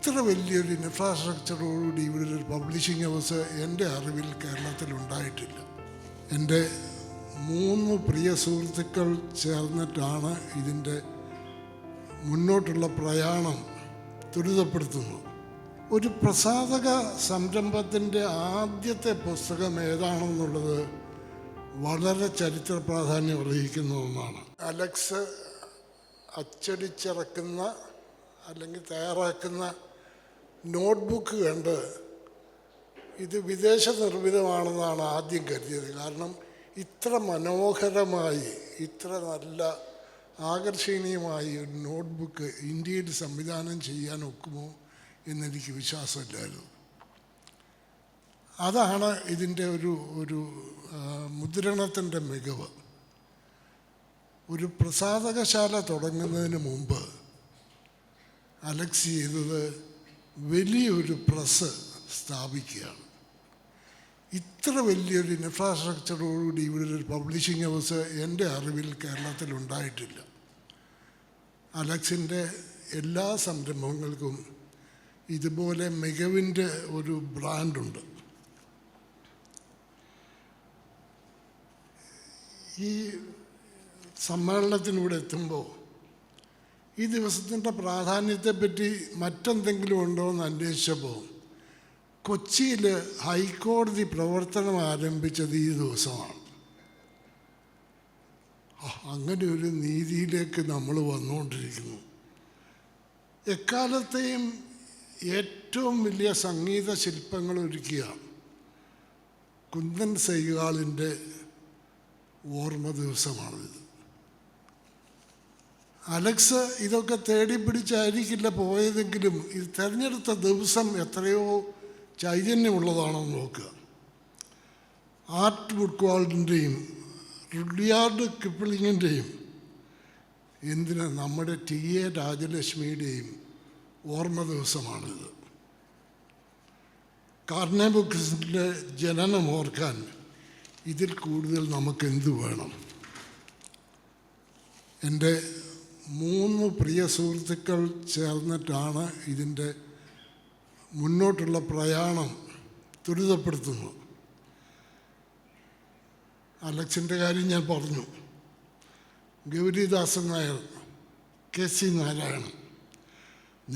ഇത്ര വലിയൊരു ഇൻഫ്രാസ്ട്രക്ചറോടുകൂടി ഇവിടെ ഒരു പബ്ലിഷിംഗ് ഹൗസ് എൻ്റെ അറിവിൽ കേരളത്തിൽ ഉണ്ടായിട്ടില്ല. എൻ്റെ 3 പ്രിയ സുഹൃത്തുക്കൾ ചേർന്നിട്ടാണ് ഇതിൻ്റെ മുന്നോട്ടുള്ള പ്രയാണം ത്വരിതപ്പെടുത്തുന്നത്. ഒരു പ്രസാധക സംരംഭത്തിൻ്റെ ആദ്യത്തെ പുസ്തകം ഏതാണെന്നുള്ളത് വളരെ ചരിത്ര പ്രാധാന്യം അർഹിക്കുന്ന ഒന്നാണ്. അലക്സ് അച്ചടിച്ചിറക്കുന്ന അല്ലെങ്കിൽ തയ്യാറാക്കുന്ന നോട്ട്ബുക്ക് കണ്ട് ഇത് വിദേശ നിർമ്മിതമാണെന്നാണ് ആദ്യം കരുതിയത്. കാരണം ഇത്ര മനോഹരമായി, ഇത്ര നല്ല ആകർഷണീയമായി ഒരു നോട്ട്ബുക്ക് ഇന്ത്യയിൽ സംവിധാനം ചെയ്യാൻ ഒക്കുമോ എന്നെനിക്ക് വിശ്വാസമില്ലായിരുന്നു. അതാണ് ഇതിൻ്റെ ഒരു മുദ്രണത്തിൻ്റെ മികവ്. ഒരു പ്രസാധകശാല തുടങ്ങുന്നതിന് മുമ്പ് അലക്സ് ചെയ്തത് വലിയൊരു പ്രസ് സ്ഥാപിക്കുകയാണ്. ഇത്ര വലിയൊരു ഇൻഫ്രാസ്ട്രക്ചറോടുകൂടി ഇവിടെ ഒരു പബ്ലിഷിംഗ് ഹൗസ് എൻ്റെ അറിവിൽ കേരളത്തിൽ ഉണ്ടായിട്ടില്ല. അലക്സിൻ്റെ എല്ലാ സംരംഭങ്ങൾക്കും ഇതുപോലെ മികവിൻ്റെ ഒരു ബ്രാൻഡുണ്ട്. ഈ സമ്മേളനത്തിലൂടെ എത്തുമ്പോൾ ഈ ദിവസത്തിൻ്റെ പ്രാധാന്യത്തെപ്പറ്റി മറ്റെന്തെങ്കിലും ഉണ്ടോ എന്ന് അന്വേഷിച്ചപ്പോൾ കൊച്ചിയിൽ ഹൈക്കോടതി പ്രവർത്തനം ആരംഭിച്ചത് ഈ ദിവസമാണ്. അങ്ങനെ ഒരു നീതിയിലേക്ക് നമ്മൾ വന്നുകൊണ്ടിരിക്കുന്നു. എക്കാലത്തെയും ഏറ്റവും വലിയ സംഗീത ശില്പങ്ങൾ ഒരുക്കിയ കുന്ദൻ സൈഗാളിൻ്റെ ഓർമ്മ ദിവസമാണിത്. അലക്സ് ഇതൊക്കെ തേടിപ്പിടിച്ചായിരിക്കില്ല പോയതെങ്കിലും ഇത് തിരഞ്ഞെടുത്ത ദിവസം എത്രയോ ചൈതന്യമുള്ളതാണെന്ന് നോക്കുക. ആർട്ട് വുഡ്വാൾഡിൻ്റെയും റുഡിയാർഡ് കിപ്ലിങ്ങിൻ്റെയും എന്തിന് നമ്മുടെ ടി.എ. രാജലക്ഷ്മിയുടെയും ഓർമ്മ ദിവസമാണിത്. കാർണേ ബുക്സിൻ്റെ ജനനം ഓർക്കാൻ ഇതിൽ കൂടുതൽ നമുക്കെന്ത് വേണം? എൻ്റെ 3 പ്രിയ സുഹൃത്തുക്കൾ ചേർന്നിട്ടാണ് ഇതിൻ്റെ മുന്നോട്ടുള്ള പ്രയാണം ത്വരിതപ്പെടുത്തുന്നത്. അലക്സിൻ്റെ കാര്യം ഞാൻ പറഞ്ഞു. ഗൗരിദാസൻ നായർ, KC നാരായണൻ,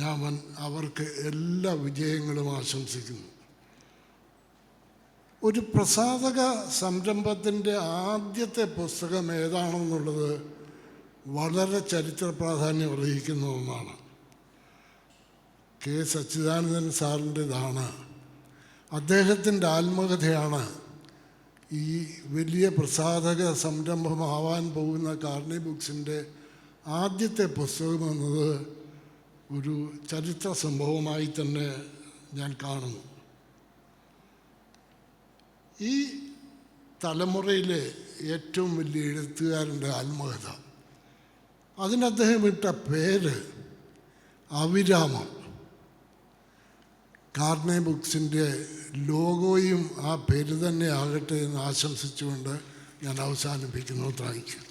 ഞാൻ അവർക്ക് എല്ലാ വിജയങ്ങളും ആശംസിക്കുന്നു. ഒരു പ്രസാധക സംരംഭത്തിൻ്റെ ആദ്യത്തെ പുസ്തകം ഏതാണെന്നുള്ളത് വളരെ ചരിത്ര പ്രാധാന്യം അർഹിക്കുന്ന ഒന്നാണ്. K. സച്ചിദാനന്ദൻ സാറിൻ്റെതാണ്. അദ്ദേഹത്തിൻ്റെ ആത്മകഥയാണ് ഈ വലിയ പ്രസാധക സംരംഭമാവാൻ പോകുന്ന കാർണേ ബുക്സിൻ്റെ ആദ്യത്തെ പുസ്തകമെന്നത് ഒരു ചരിത്ര സംഭവമായി തന്നെ ഞാൻ കാണുന്നു. ഈ തലമുറയിലെ ഏറ്റവും വലിയ എഴുത്തുകാരൻ്റെ ആത്മകഥ, അതിന് അദ്ദേഹം ഇട്ട പേര് അവിരാമം. കാർണേ ബുക്സിൻ്റെ ലോഗോയും ആ പേര് തന്നെ ആകട്ടെ എന്ന് ആശംസിച്ചുകൊണ്ട് ഞാൻ അവസാനിപ്പിക്കുന്നു. Thank you.